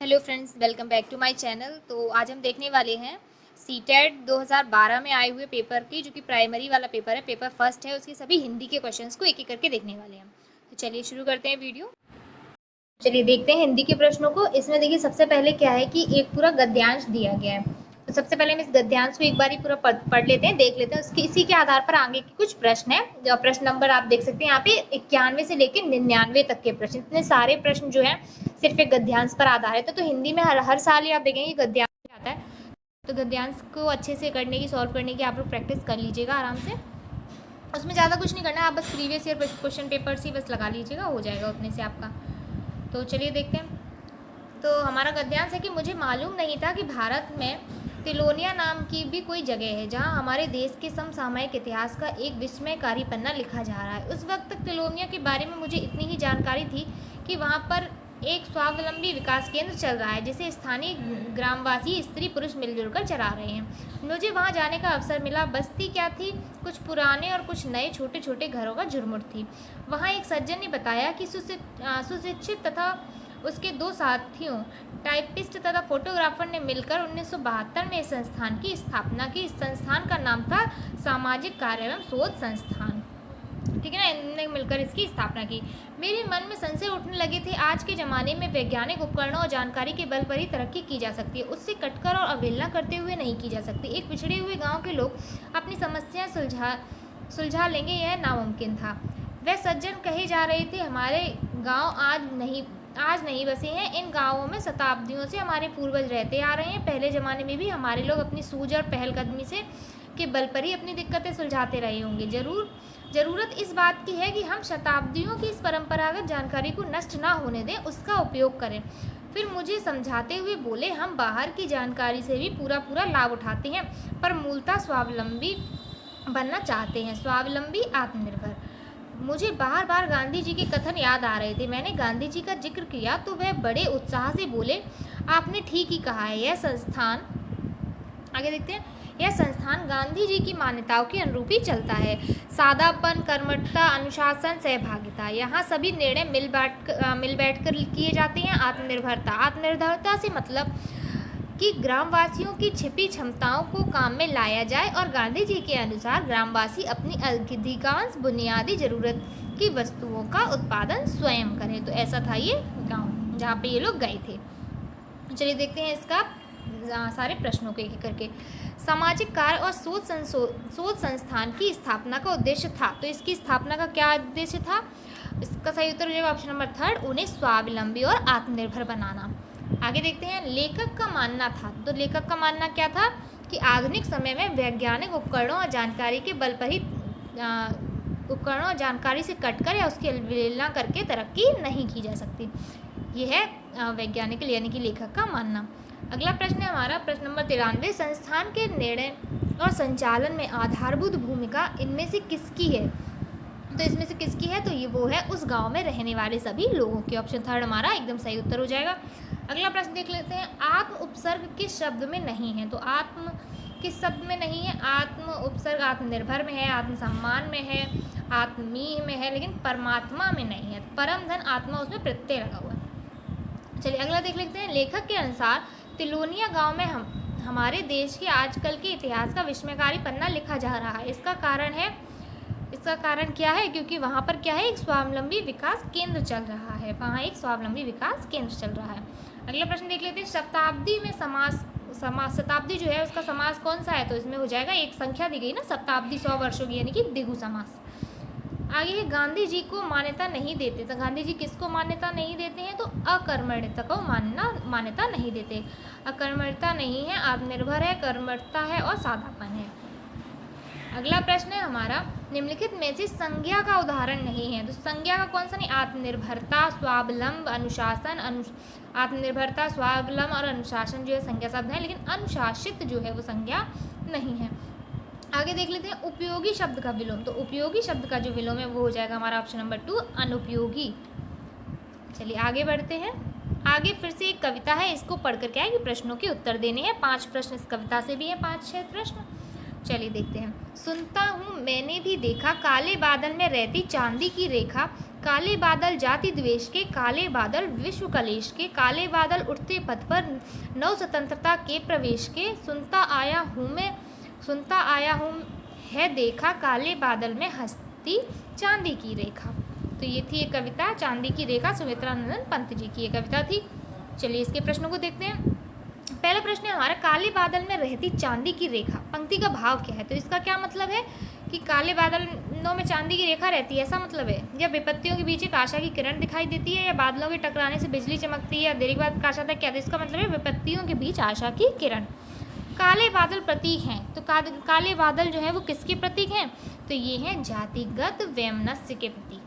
Hello friends, welcome back to my channel. तो आज हम देखने वाले हैं सीटेट 2012 में आए हुए पेपर की, जो कि प्राइमरी वाला पेपर है, पेपर फर्स्ट है। उसके सभी हिंदी के क्वेश्चंस को एक एक करके देखने वाले हैं। तो चलिए शुरू करते हैं वीडियो। चलिए देखते हैं हिंदी के प्रश्नों को। इसमें देखिए सबसे पहले क्या है कि एक पूरा गद्यांश दिया गया है। तो सबसे पहले हम इस गद्यांश को एक बार ही पूरा पढ़ लेते हैं, देख लेते हैं। उसके इसी के आधार पर आगे के कुछ प्रश्न है। जो प्रश्न नंबर आप देख सकते हैं यहाँ पे 91 से लेकर 99 तक के प्रश्न, इतने सारे प्रश्न जो है सिर्फ एक गद्यांश पर आधारित है। तो हिंदी में हर साल ही आप देखेंगे गद्यांश आता है। तो गद्यांश को अच्छे से करने की, सॉल्व करने की आप लोग प्रैक्टिस कर लीजिएगा आराम से। उसमें ज़्यादा कुछ नहीं करना है, आप बस प्रीवियस ईयर क्वेश्चन पेपर्स ही बस लगा लीजिएगा, हो जाएगा उतने से आपका। तो चलिए देखते हैं। तो हमारा गद्यांश है कि मुझे मालूम नहीं था कि भारत में तिलोनिया नाम की भी कोई जगह है जहां हमारे देश के समसामयिक इतिहास का एक विस्मयकारी पन्ना लिखा जा रहा है। उस वक्त तक तिलोनिया के बारे में मुझे इतनी ही जानकारी थी कि वहां पर एक स्वावलंबी विकास केंद्र चल रहा है जिसे स्थानीय ग्रामवासी स्त्री पुरुष मिलजुल कर चला रहे हैं। मुझे वहां जाने का अवसर मिला। बस्ती क्या थी, कुछ पुराने और कुछ नए छोटे छोटे घरों का झुरमुट थी। वहां एक सज्जन ने बताया कि सुशिक्षित तथा उसके दो साथियों टाइपिस्ट तथा फोटोग्राफर ने मिलकर 1972 में इस संस्थान की स्थापना की। इस संस्थान का नाम था सामाजिक कार्य एवं शोध संस्थान। ठीक है ना, इन्होंने मिलकर इसकी स्थापना की। मेरे मन में संशय उठने लगे थे। आज के ज़माने में वैज्ञानिक उपकरणों और जानकारी के बल पर ही तरक्की की जा सकती है, उससे कटकर और अवहेलना करते हुए नहीं की जा सकती। एक पिछड़े हुए गांव के लोग अपनी समस्याएं सुलझा लेंगे, यह नामुमकिन था। वह सज्जन कहे जा रहे थे, हमारे गाँव आज नहीं बसे हैं। इन गांवों में शताब्दियों से हमारे पूर्वज रहते आ रहे हैं। पहले ज़माने में भी हमारे लोग अपनी सूझ और पहलकदमी से के बल पर ही अपनी दिक्कतें सुलझाते रहे होंगे। ज़रूरत इस बात की है कि हम शताब्दियों की इस परंपरागत जानकारी को नष्ट ना होने दें, उसका उपयोग करें। फिर मुझे समझाते हुए बोले, हम बाहर की जानकारी से भी पूरा लाभ उठाते हैं, पर मूलतः स्वावलंबी बनना चाहते हैं, स्वावलंबी आत्मनिर्भर। मुझे बार बार गांधी जी के कथन याद आ रहे थे। मैंने गांधी जी का जिक्र किया तो वह बड़े उत्साह से बोले, आपने ठीक ही कहा है। यह संस्थान, आगे देखते हैं, यह संस्थान गांधी जी की मान्यताओं के अनुरूप ही चलता है। सादापन, कर्मठता, अनुशासन, सहभागिता, यहाँ सभी निर्णय मिल बैठ कर किए जाते हैं। आत्मनिर्भरता से मतलब कि ग्रामवासियों की छिपी क्षमताओं को काम में लाया जाए और गांधी जी के अनुसार ग्रामवासी अपनी अधिकांश बुनियादी जरूरत की वस्तुओं का उत्पादन स्वयं करें। तो ऐसा था ये गांव जहाँ पे ये लोग गए थे। चलिए देखते हैं इसका सारे प्रश्नों को एक एक करके। सामाजिक कार्य और शोध संस्थान की स्थापना का उद्देश्य था। तो इसकी स्थापना का क्या उद्देश्य था? इसका सही उत्तर हो जाएगा ऑप्शन नंबर 3, उन्हें स्वावलंबी और आत्मनिर्भर बनाना। आगे देखते हैं, लेखक का मानना था। तो लेखक का मानना क्या था कि आधुनिक समय में वैज्ञानिक उपकरणों और जानकारी के बल पर ही उपकरणों और जानकारी से कटकर या उसकी अवहेलना करके तरक्की नहीं की जा सकती। यह है वैज्ञानिक यानी कि लेखक का मानना। अगला प्रश्न है हमारा प्रश्न नंबर 93, संस्थान के निर्णय और संचालन में आधारभूत भूमिका इनमें से किसकी है? तो इसमें से किसकी है? तो ये वो है उस गांव में रहने वाले सभी लोगों की। ऑप्शन 3 हमारा एकदम सही उत्तर हो जाएगा। अगला प्रश्न देख लेते हैं, आत्म उपसर्ग किस शब्द में नहीं है? तो आत्म किस शब्द में नहीं है? आत्म उपसर्ग आत्मनिर्भर में है, आत्मसम्मान में है, आत्मीय में है, लेकिन परमात्मा में नहीं है। परम धन आत्मा, उसमें प्रत्यय लगा हुआ है। चलिए अगला देख लेते हैं, लेखक के अनुसार तिलोनिया गांव में हमारे देश के आजकल के इतिहास का विस्मयकारी पन्ना लिखा जा रहा है। इसका कारण क्या है? क्योंकि वहाँ पर क्या है, एक स्वावलंबी विकास केंद्र चल रहा है। वहाँ एक स्वावलंबी विकास केंद्र चल रहा है। अगला प्रश्न देख लेते हैं, शताब्दी में शताब्दी जो है उसका समास कौन सा है? तो इसमें हो जाएगा, एक संख्या दी गई ना, शताब्दी 100 वर्षों की, यानी कि द्विगु समास। आगे है, गांधी जी को मान्यता नहीं देते। तो गांधी जी किसको मान्यता नहीं देते हैं? तो अकर्मण्यता को मान्यता नहीं देते। अकर्मण्यता नहीं है, आत्मनिर्भर है, कर्मठता है और सादापन है। अगला प्रश्न है हमारा, निम्नलिखित में से संज्ञा का उदाहरण नहीं है। तो संज्ञा का कौन सा नहीं? आत्मनिर्भरता, स्वावलंब, अनुशासन। आत्मनिर्भरता, स्वावलंब और अनुशासन जो है संज्ञा शब्द है, लेकिन अनुशासित जो है वो संज्ञा नहीं है। आगे देख लेते हैं, उपयोगी शब्द का विलोम। तो उपयोगी शब्द का जो विलोम है वो हो जाएगा हमारा ऑप्शन नंबर 2, अनुपयोगी। चलिए आगे बढ़ते हैं। आगे फिर से एक कविता है, इसको पढ़कर क्या है कि प्रश्नों के उत्तर देने हैं। 5 प्रश्न इस कविता से भी हैं, 5-6 प्रश्न। चलिए देखते हैं। सुनता हूँ मैंने भी देखा, काले बादल में रहती चांदी की रेखा, काले बादल जाति द्वेष के, काले बादल विश्व कलेश के, काले बादल उठते पथ पर नव स्वतंत्रता के प्रवेश के, सुनता आया हूँ है देखा, काले बादल में हंसती चांदी की रेखा। तो ये थी एक कविता, चांदी की रेखा, सुमित्रा नंदन पंत जी की ये कविता थी। चलिए इसके प्रश्नों को देखते हैं। पहला प्रश्न है हमारा, काले बादल में रहती चांदी की रेखा, पंक्ति का भाव क्या है? तो इसका क्या मतलब है कि काले बादलों में चांदी की रेखा रहती है, ऐसा मतलब है? या विपत्तियों के बीच एक आशा की किरण दिखाई देती है, या बादलों के टकराने से बिजली चमकती है, या देर के बाद प्रकाश आता है, क्या? तो इसका मतलब है विपत्तियों के बीच आशा की किरण। काले बादल प्रतीक हैं, तो काले बादल जो है वो किसके प्रतीक हैं? तो ये हैं जातिगत वैमनस्य के प्रतीक।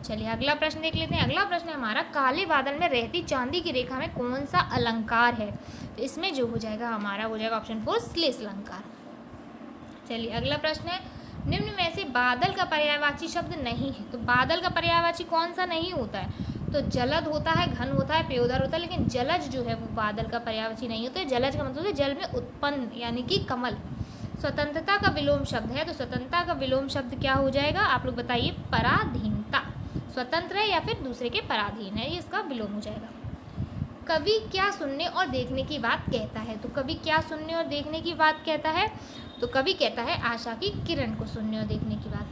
चलिए अगला प्रश्न देख लेते हैं। अगला प्रश्न है हमारा, काले बादल में रहती चांदी की रेखा में कौन सा अलंकार है? तो इसमें जो हो जाएगा हमारा हो जाएगा ऑप्शन 4 श्लेष अलंकार। चलिए अगला प्रश्न है, निम्न में से बादल का पर्यायवाची शब्द नहीं है। तो बादल का पर्यायवाची कौन सा नहीं होता है? तो जलद होता है, घन होता है, पेयदार होता है, लेकिन जलज जो है वो बादल का पर्यायवाची नहीं होता है। जलज का मतलब है जल में उत्पन्न, यानी कि कमल। स्वतंत्रता का विलोम शब्द है, तो स्वतंत्रता का विलोम शब्द क्या हो जाएगा? आप लोग बताइए। पराधीनता। स्वतंत्र है या फिर दूसरे के पराधीन है, ये इसका विलोम हो जाएगा। कवि क्या सुनने और देखने की बात कहता है? तो कवि क्या सुनने और देखने की बात कहता है? तो कवि कहता है आशा की किरण को सुनने और देखने की बात।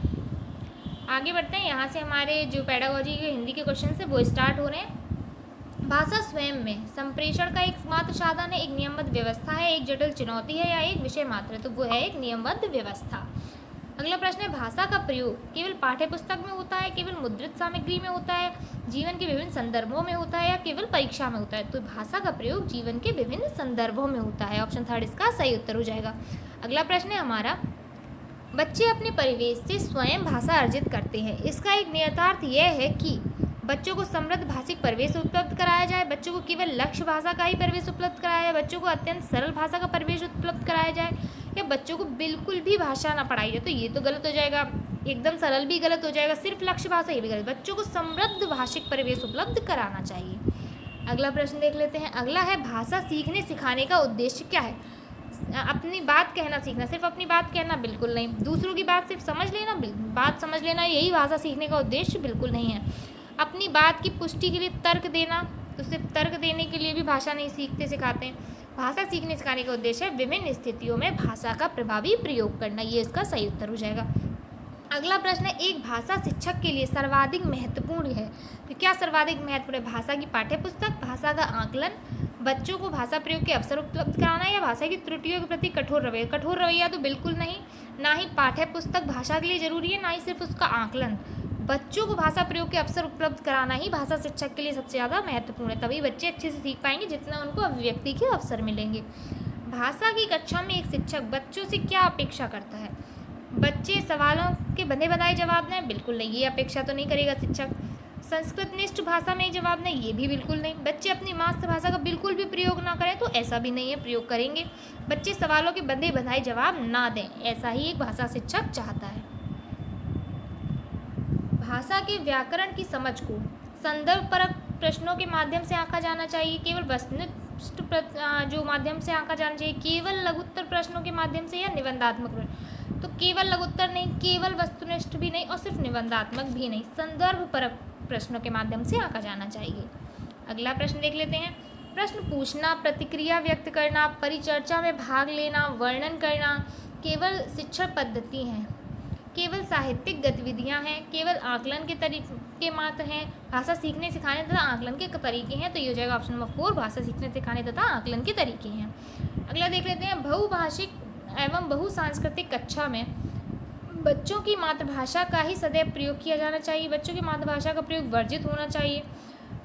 आगे बढ़ते हैं। यहाँ से हमारे जो पेडागोजी के हिंदी के क्वेश्चन है वो स्टार्ट हो रहे हैं। भाषा स्वयं में संप्रेषण का एकमात्र साधन है, एक नियमबद्ध व्यवस्था है, एक जटिल चुनौती है, या एक विषय मात्र? तो वो है एक नियमबद्ध व्यवस्था। अगला प्रश्न है, भाषा का प्रयोग केवल पाठ्य पुस्तक में होता है, केवल मुद्रित सामग्री में होता है, जीवन के विभिन्न संदर्भों में होता है, या केवल परीक्षा में होता है? तो भाषा का प्रयोग जीवन के विभिन्न संदर्भों में होता है। ऑप्शन 3 इसका सही उत्तर हो जाएगा। अगला प्रश्न है हमारा, बच्चे अपने परिवेश से स्वयं भाषा अर्जित करते हैं। इसका एक नियतार्थ यह है कि बच्चों को समृद्ध भाषिक परिवेश उपलब्ध कराया जाए, बच्चों को केवल लक्ष्य भाषा का ही परिवेश उपलब्ध कराया जाए, बच्चों को अत्यंत सरल भाषा का परिवेश उपलब्ध कराया जाए, या बच्चों को बिल्कुल भी भाषा ना पढ़ाई जाए। तो ये तो गलत हो जाएगा, एकदम सरल भी गलत हो जाएगा, सिर्फ लक्ष्य भाषा ये भी गलत। बच्चों को समृद्ध भाषिक परिवेश उपलब्ध कराना चाहिए। अगला प्रश्न देख लेते हैं। अगला है, भाषा सीखने सिखाने का उद्देश्य क्या है? अपनी बात कहना सीखना, सिर्फ अपनी बात कहना बिल्कुल नहीं। दूसरों की बात सिर्फ समझ लेना, बात समझ लेना, यही भाषा सीखने का उद्देश्य बिल्कुल नहीं है। अपनी बात की पुष्टि के लिए तर्क देना, तो सिर्फ तर्क देने के लिए भी भाषा नहीं सीखते सिखाते हैं। भाषा सीखने सिखाने का उद्देश्य है विभिन्न स्थितियों में भाषा का प्रभावी प्रयोग करना, ये इसका सही उत्तर हो जाएगा। अगला प्रश्न है, एक भाषा शिक्षक के लिए सर्वाधिक महत्वपूर्ण है। तो क्या सर्वाधिक महत्वपूर्ण है? भाषा की पाठ्य पुस्तक, भाषा का आकलन, बच्चों को भाषा प्रयोग के अवसर उपलब्ध कराना, या भाषा की त्रुटियों के प्रति कठोर रवैया? कठोर रवैया तो बिल्कुल नहीं, ना ही पाठ्य पुस्तक भाषा के लिए जरूरी है, ना ही सिर्फ उसका आकलन। बच्चों को भाषा प्रयोग के अवसर उपलब्ध कराना ही भाषा शिक्षक के लिए सबसे ज़्यादा महत्वपूर्ण है। तभी बच्चे अच्छे से सीख पाएंगे जितना उनको अभिव्यक्ति के अवसर मिलेंगे। भाषा की कक्षा में एक शिक्षक बच्चों से क्या अपेक्षा करता है? बच्चे सवालों के बंधे बनाए जवाब दें? बिल्कुल नहीं, ये अपेक्षा तो नहीं करेगा शिक्षक। संस्कृतनिष्ठ भाषा में जवाब दें? ये भी बिल्कुल नहीं। बच्चे अपनी मातृभाषा का बिल्कुल भी प्रयोग ना करें? तो ऐसा भी नहीं है, प्रयोग करेंगे। बच्चे सवालों के बंधे बनाए जवाब ना दें, ऐसा ही एक भाषा शिक्षक चाहता है। भाषा के व्याकरण की समझ को संदर्भ परक प्रश्नों के माध्यम से आंका जाना चाहिए, केवल वस्तुनिष्ठ जो माध्यम से आंका जाना चाहिए, केवल लघुत्तर प्रश्नों के माध्यम से, या निबंधात्मक प्रश्न? तो केवल लघुत्तर नहीं, केवल वस्तुनिष्ठ भी नहीं, और सिर्फ निबंधात्मक भी नहीं, संदर्भ परक प्रश्नों के माध्यम से आंका जाना चाहिए। अगला प्रश्न देख लेते हैं। प्रश्न पूछना, प्रतिक्रिया व्यक्त करना, परिचर्चा में भाग लेना, वर्णन करना केवल शिक्षण पद्धति हैं, केवल साहित्यिक गतिविधियां हैं, केवल आकलन के तरीके मात्र हैं, भाषा सीखने सिखाने तथा आकलन के तरीके हैं। तो ये हो जाएगा ऑप्शन नंबर 4, भाषा सीखने सिखाने तथा आकलन के तरीके हैं। अगला देख लेते हैं। बहुभाषिक एवं बहुसांस्कृतिक कक्षा में बच्चों की मातृभाषा का ही सदैव प्रयोग किया जाना चाहिए, बच्चों की मातृभाषा का प्रयोग वर्जित होना चाहिए,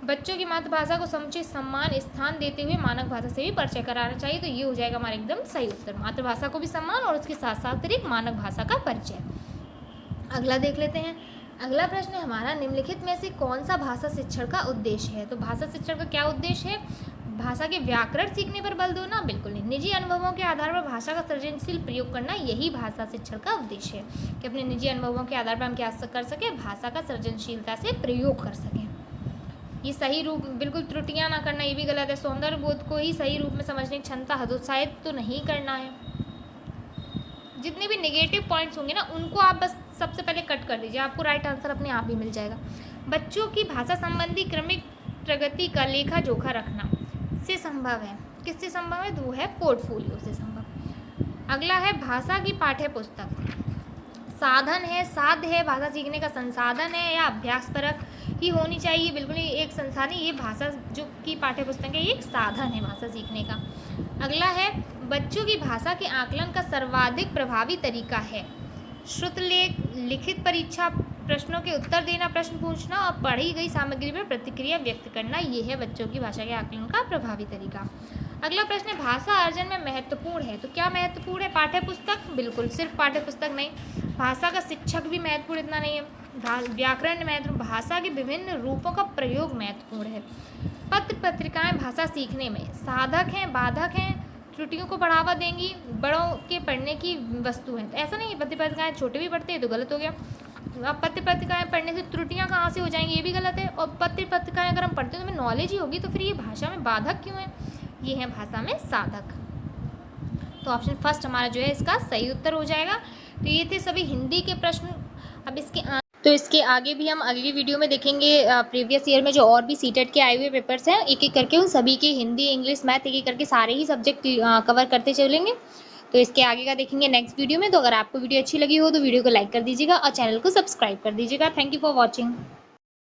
बच्चों की मातृभाषा को समुचित सम्मान स्थान देते हुए मानक भाषा से भी परिचय कराना चाहिए। तो ये हो जाएगा हमारा एकदम सही उत्तर, मातृभाषा को भी सम्मान और उसके साथ साथ अतिरिक्त मानक भाषा का परिचय। अगला देख लेते हैं। अगला प्रश्न है हमारा, निम्नलिखित में से कौन सा भाषा शिक्षण का उद्देश्य है? तो भाषा शिक्षण का क्या उद्देश्य है? भाषा के व्याकरण सीखने पर बल देना? बिल्कुल नहीं। निजी अनुभवों के आधार पर भाषा का सृजनशील प्रयोग करना, यही भाषा शिक्षण का उद्देश्य है कि अपने निजी अनुभवों के आधार पर हम क्या कर सकें? भाषा का सृजनशीलता से प्रयोग कर सकें। ये सही रूप, बिल्कुल त्रुटियां ना करना, ये भी गलत है। सौंदर्य बोध को ही सही रूप में समझने की क्षमता हतोत्साहित तो नहीं करना है। जितने भी नेगेटिव पॉइंट्स होंगे ना, उनको आप बस सबसे पहले कट कर दीजिए, आपको राइट आंसर अपने आप ही मिल जाएगा। बच्चों की भाषा संबंधी क्रमिक प्रगति का लेखा जोखा रखना से संभव है, किससे संभव है? वो है पोर्टफोलियो से संभव। अगला है भाषा की पाठ्य पुस्तक साधन है, साध्य है, भाषा सीखने का संसाधन है या अभ्यासपरक ही होनी चाहिए? बिल्कुल ही एक संसाधन, ये भाषा जो की पाठ्य पुस्तक है ये एक साधन है भाषा सीखने का। अगला है बच्चों की भाषा के आकलन का सर्वाधिक प्रभावी तरीका है श्रुतलेख, लिखित परीक्षा, प्रश्नों के उत्तर देना, प्रश्न पूछना और पढ़ी गई सामग्री पर प्रतिक्रिया व्यक्त करना, ये है बच्चों की भाषा के आकलन का प्रभावी तरीका। अगला प्रश्न है भाषा अर्जन में महत्वपूर्ण है, तो क्या महत्वपूर्ण है? पाठ्य पुस्तक? बिल्कुल, सिर्फ पाठ्य पुस्तक नहीं, भाषा का शिक्षक भी महत्वपूर्ण इतना नहीं है, व्याकरण महत्वपूर्ण, भाषा के विभिन्न रूपों का प्रयोग महत्वपूर्ण है। पत्र पत्रिकाएं भाषा सीखने में साधक हैं, बाधक हैं, त्रुटियों को बढ़ावा देंगी, बड़ों के पढ़ने की वस्तु हैं? तो ऐसा नहीं है पत्र पत्रिकाएं छोटे भी पढ़ते हैं तो गलत हो गया। अब पत्र पत्रिकाएं पढ़ने से त्रुटियां कहाँ से हो जाएंगी, ये भी गलत है। और पत्र पत्रिकाएं अगर हम पढ़ते हैं तो हमें नॉलेज ही होगी, तो फिर ये भाषा में बाधक क्यों है? ये है भाषा में साधक। तो ऑप्शन फर्स्ट हमारा जो है इसका सही उत्तर हो जाएगा। तो ये थे सभी हिंदी के प्रश्न। अब इसके आगे भी हम अगली वीडियो में देखेंगे प्रीवियस ईयर में जो और भी सीटेट के आए हुए पेपर्स हैं, एक एक करके उन सभी के हिंदी, इंग्लिश, मैथ, एक एक करके सारे ही सब्जेक्ट कवर करते चलेंगे। तो इसके आगे का देखेंगे नेक्स्ट वीडियो में। तो अगर आपको वीडियो अच्छी लगी हो तो वीडियो को लाइक कर दीजिएगा और चैनल को सब्सक्राइब कर दीजिएगा। Thank you for watching.